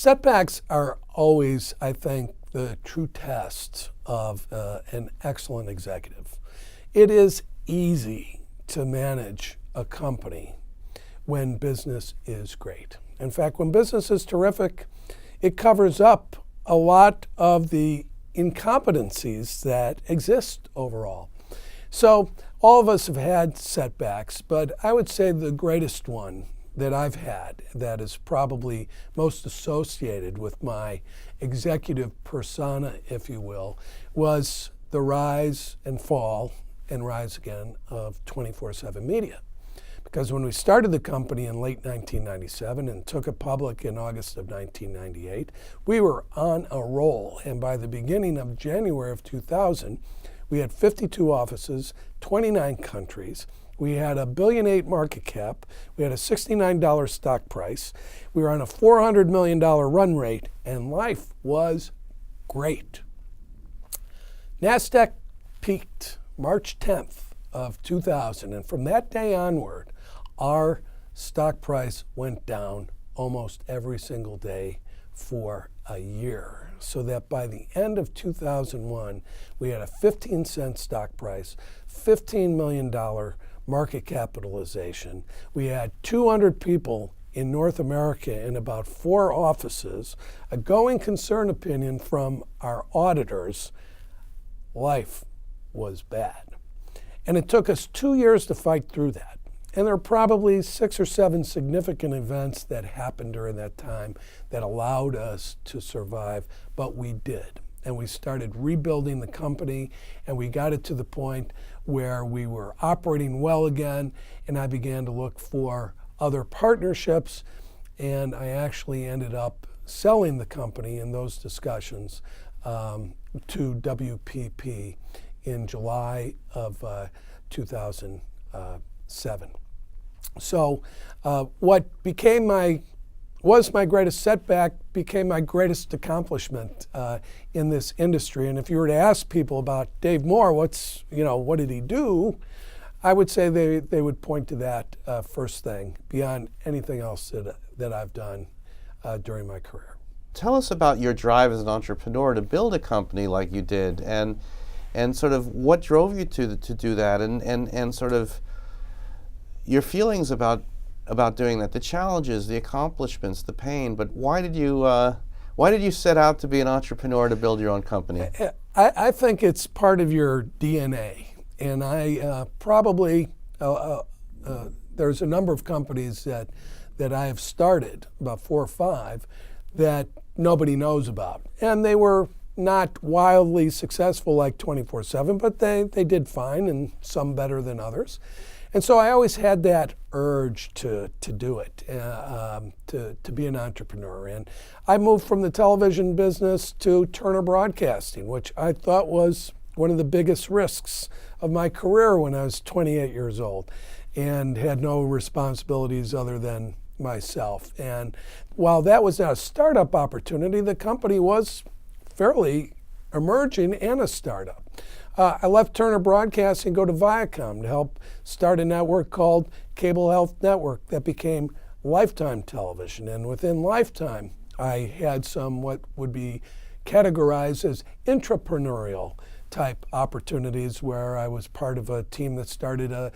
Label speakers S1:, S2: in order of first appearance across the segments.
S1: Setbacks are always, I think, the true test of an excellent executive. It is easy to manage a company when business is great. In fact, when business is terrific, it covers up a lot of the incompetencies that exist overall. So all of us have had setbacks, but I would say the greatest one that I've had that is probably most associated with my executive persona, if you will, was the rise and fall and rise again of 24/7 Media. Because when we started the company in late 1997 and took it public in August of 1998, we were on a roll. And by the beginning of January of 2000, we had 52 offices, 29 countries. We had a $1.8 billion market cap. We had a $69 stock price. We were on a $400 million run rate, and life was great. NASDAQ peaked March 10th of 2000, and from that day onward, our stock price went down almost every single day for a year. So that by the end of 2001, we had a 15-cent stock price, $15 million market capitalization. We had 200 people in North America in about 4 offices, a going concern opinion from our auditors. Life was bad. And it took us 2 years to fight through that. And there are probably 6 or 7 significant events that happened during that time that allowed us to survive, but we did. And we started rebuilding the company, and we got it to the point where we were operating well again, and I began to look for other partnerships, and I actually ended up selling the company in those discussions to WPP in July of 2007. So what was my greatest setback became my greatest accomplishment in this industry. And if you were to ask people about Dave Moore, what did he do? I would say they would point to that first thing beyond anything else that I've done during my career.
S2: Tell us about your drive as an entrepreneur to build a company like you did, and sort of what drove you to do that, and sort of your feelings about doing that, the challenges, the accomplishments, the pain. But why did you set out to be an entrepreneur to build your own company?
S1: I think it's part of your DNA, and I probably there's a number of companies that I have started, about 4 or 5, that nobody knows about, and they were not wildly successful like 24/7, but they did fine, and some better than others. And so I always had that urge to do it, to be an entrepreneur. And I moved from the television business to Turner Broadcasting, which I thought was one of the biggest risks of my career when I was 28 years old and had no responsibilities other than myself. And while that was not a startup opportunity, the company was fairly emerging and a startup. I left Turner Broadcasting, go to Viacom to help start a network called Cable Health Network that became Lifetime Television. And within Lifetime, I had some what would be categorized as intrapreneurial type opportunities, where I was part of a team that started a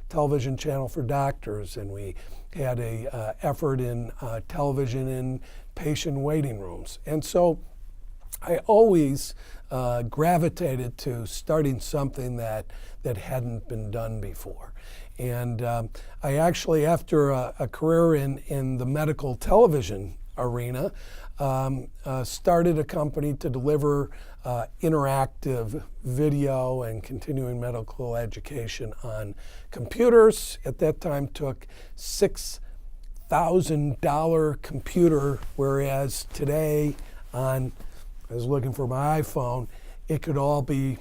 S1: television channel for doctors, and we had a effort in television in patient waiting rooms. And so I always gravitated to starting something that hadn't been done before. And I actually, after a career in the medical television arena, started a company to deliver interactive video and continuing medical education on computers. At that time, took $6,000 computer, whereas today I was looking for my iPhone, it could all be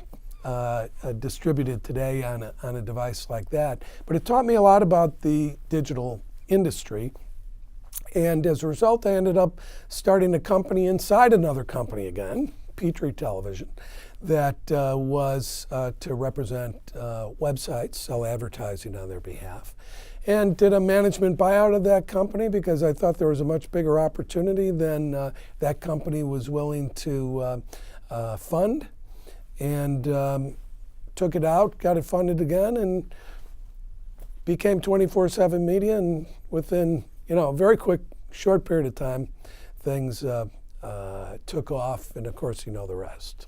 S1: distributed today on a device like that. But it taught me a lot about the digital industry. And as a result, I ended up starting a company inside another company again, Petrie Television, that was to represent websites, sell advertising on their behalf. And did a management buyout of that company because I thought there was a much bigger opportunity than that company was willing to fund. And took it out, got it funded again, and became 24/7 Media. And within a very quick, short period of time, things took off. And of course, you know the rest.